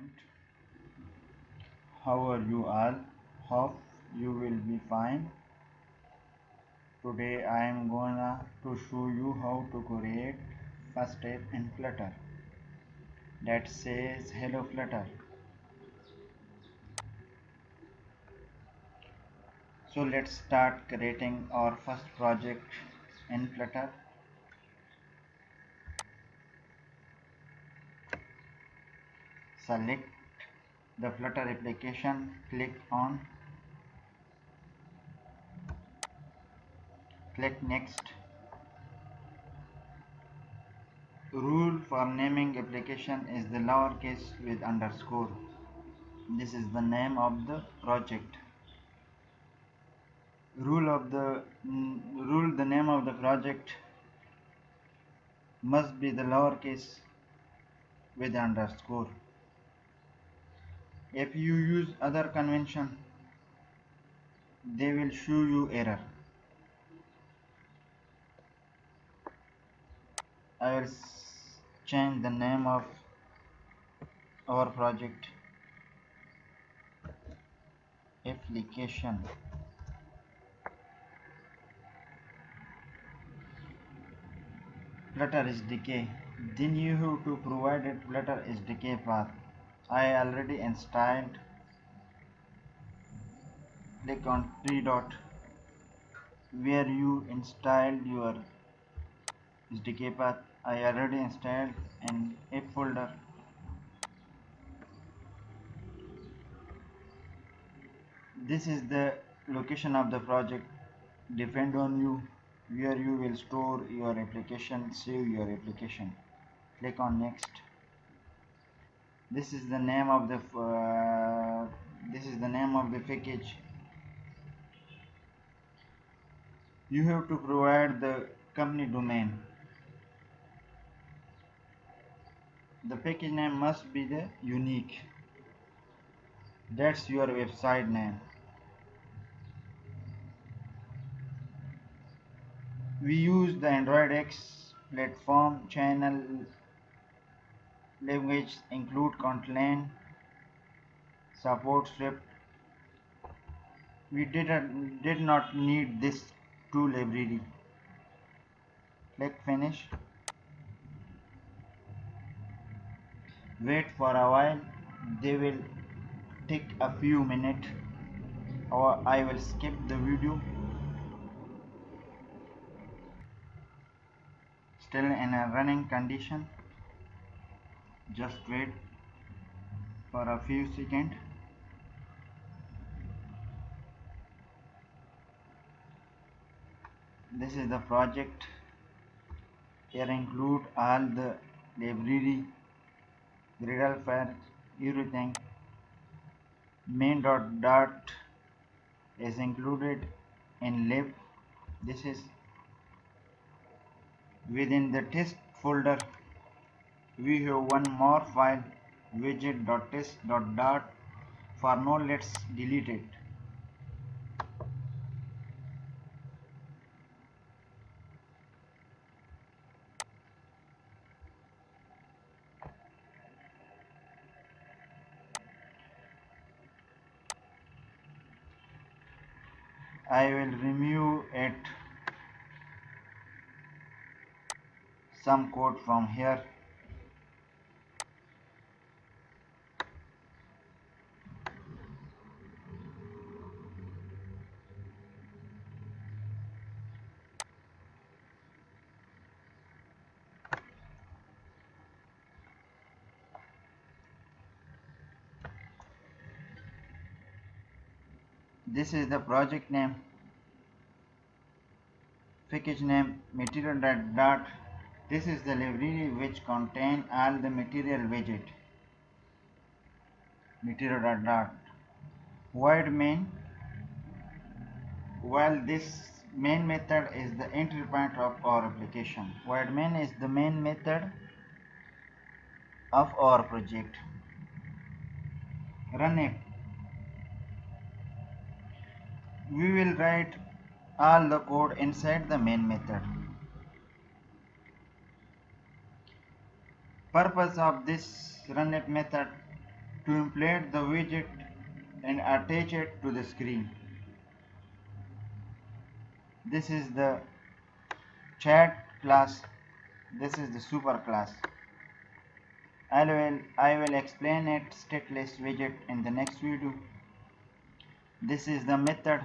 student, how are you all? Hope you will be fine. Today I am gonna to show you how to create first step in Flutter that says hello Flutter. So let's start creating our first project in Flutter. Select the Flutter application, click next. Rule for naming application is the lowercase with underscore. This is the name of the project. Rule the name of the project must be the lowercase with underscore. If you use other convention, they will show you error. I will change the name of our project application. Flutter SDK. Then you have to provide a Flutter SDK path. I already installed. Click on three dot where you installed your SDK path. I already installed in a folder. This is the location of the project. Depend on you where you will store your application, save your application. Click on next. This is the name of the package. You have to provide the company domain. The package name must be the unique. That's your website name. We use the Android X platform. Channel language include Kotlin, support Swift. We did not need this tool library. Click finish. Wait for a while. They will take a few minutes, or I will skip the video. Still in a running condition. Just wait for a few seconds. This is the project. Here include all the library, Gradle file, everything. Main dot is included in lib. This is within the test folder. We have one more file, widget.test.dart. For now, let's delete it. I will remove it some code from here. This is the project name, package name, material.dart. This is the library which contain all the material widget. Material.dart. Void main. While this main method is the entry point of our application. Void main is the main method of our project. Run it. We will write all the code inside the main method. Purpose of this runIt method to implement the widget and attach it to the screen. This is the chat class. This is the super class. I will explain it stateless widget in the next video. This is the method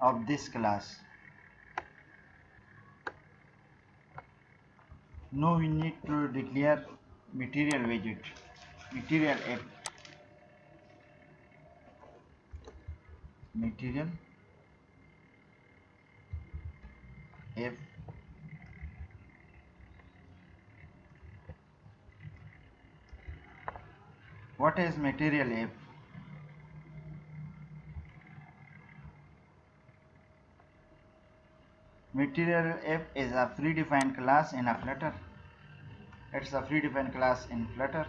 of this class. Now we need to declare material widget, material app, material app. What is material app? Material app is a predefined class in a Flutter. It's a predefined class in Flutter.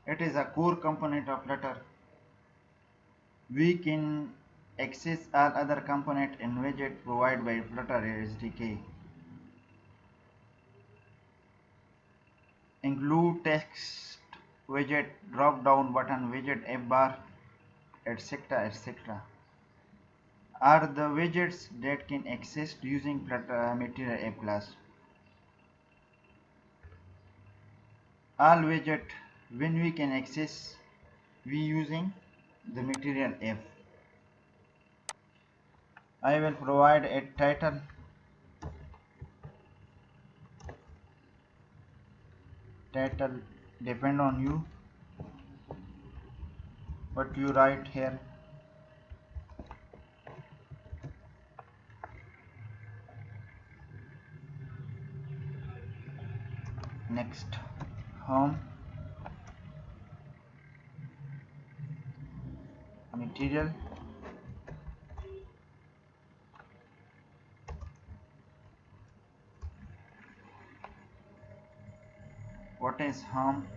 It is a core component of Flutter. We can access all other components in widget provided by Flutter SDK. Include text widget, drop down button, widget app bar, etc. etc. Are the widgets that can access using Flutter material app class. All widget when we can access we using the material app. I will provide a title. Title depend on you. What you write here. Next, home, material, what is home?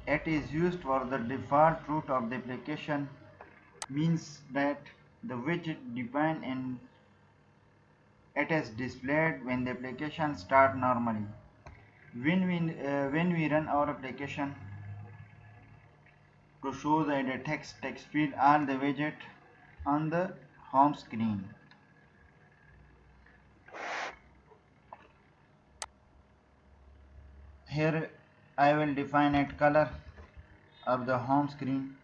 It is used for the default root of the application, means that the widget defined and it is displayed when the application start normally. When we run our application, to show the text field all the widget on the home screen. Here I will define a color of the home screen.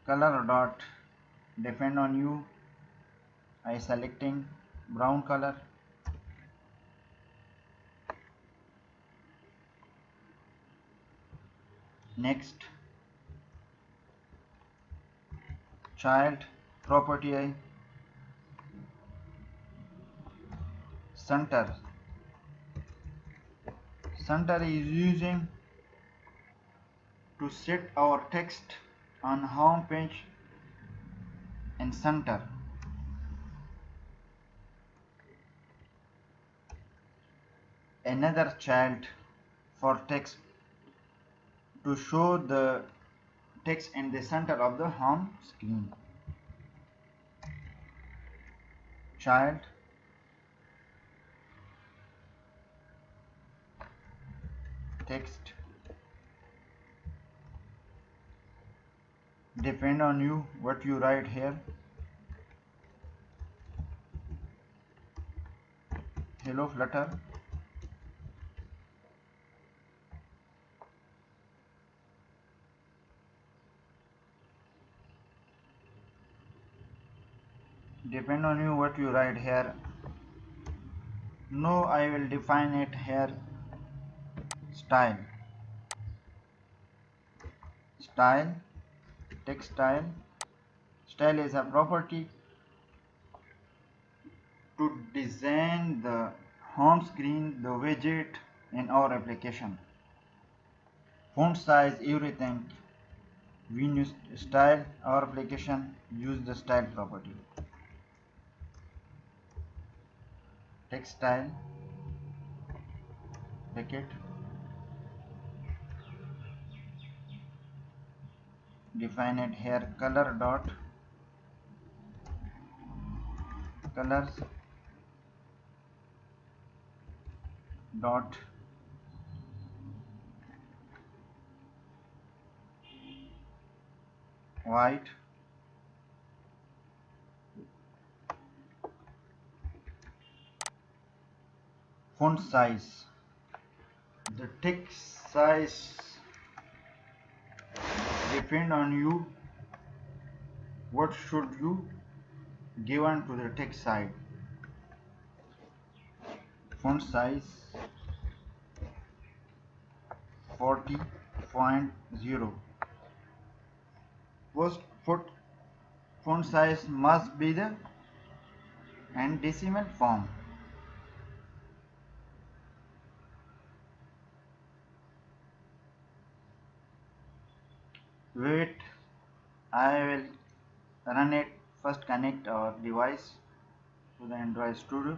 Color dot depend on you. I selecting brown color. Next, child property center. Center is using to set our text on home page in center. Another child for text to show the text in the center of the home screen. Child, text, depend on you what you write here. Hello Flutter. Depend on you what you write here. No, I will define it here. Style. Style, text style. Style is a property to design the home screen, the widget in our application. Font size, everything. We use style, our application use the style property. Text style, bracket, define it here. Color dot colors, dot white font size. The text size depend on you. What should you given to the text side? Font size 40.0. Post font size must be the and decimal form. Wait, I will run it. First connect our device to the Android Studio.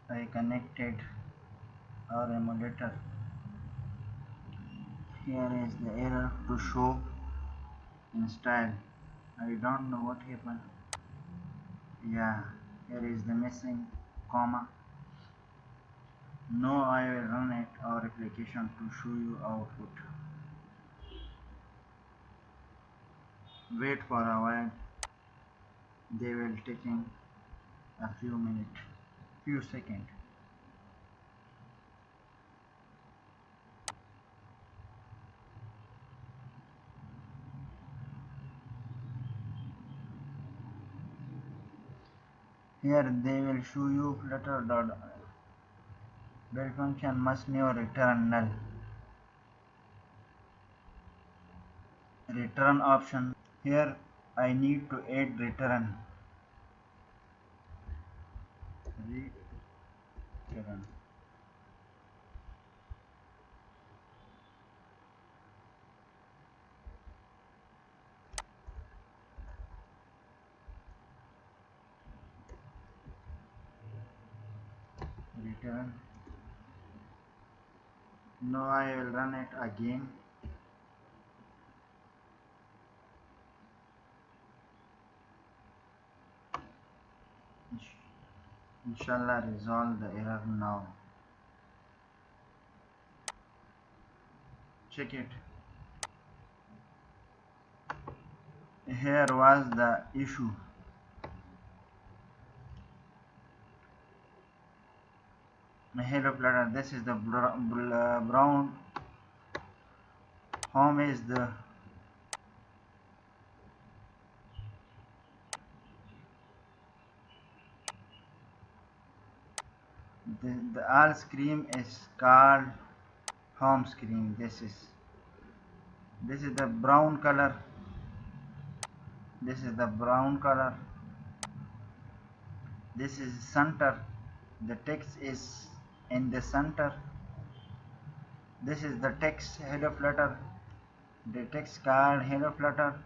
I connected our emulator. Here is the error to show in style. I don't know what happened. Yeah, here is the missing comma. No, I will run it our application to show you output. Wait for a while. They will taking a few minutes, few seconds. Here they will show you Flutter build function must never return null. Return option. Here I need to add return. Return. Return. Now I will run it again. Inshallah resolve the error now. Check it. Here was the issue. Hello Flutter, this is the brown. Home is the all screen is called home screen. This is the brown color. This is the brown color. This is center. The text is in the center. This is the text hello Flutter. The text called hello Flutter.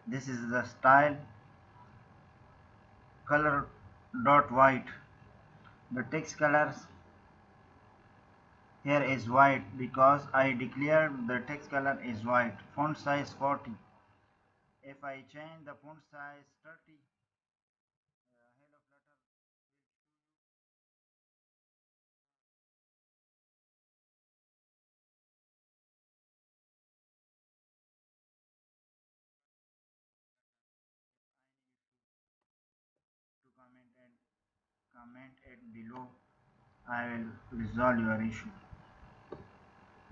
This is the style color dot white. The text colors here is white because I declared the text color is white. Font size 40. If I change the font size 30, hello Flutter to comment it below. I will resolve your issue.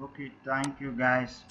Okay, thank you guys.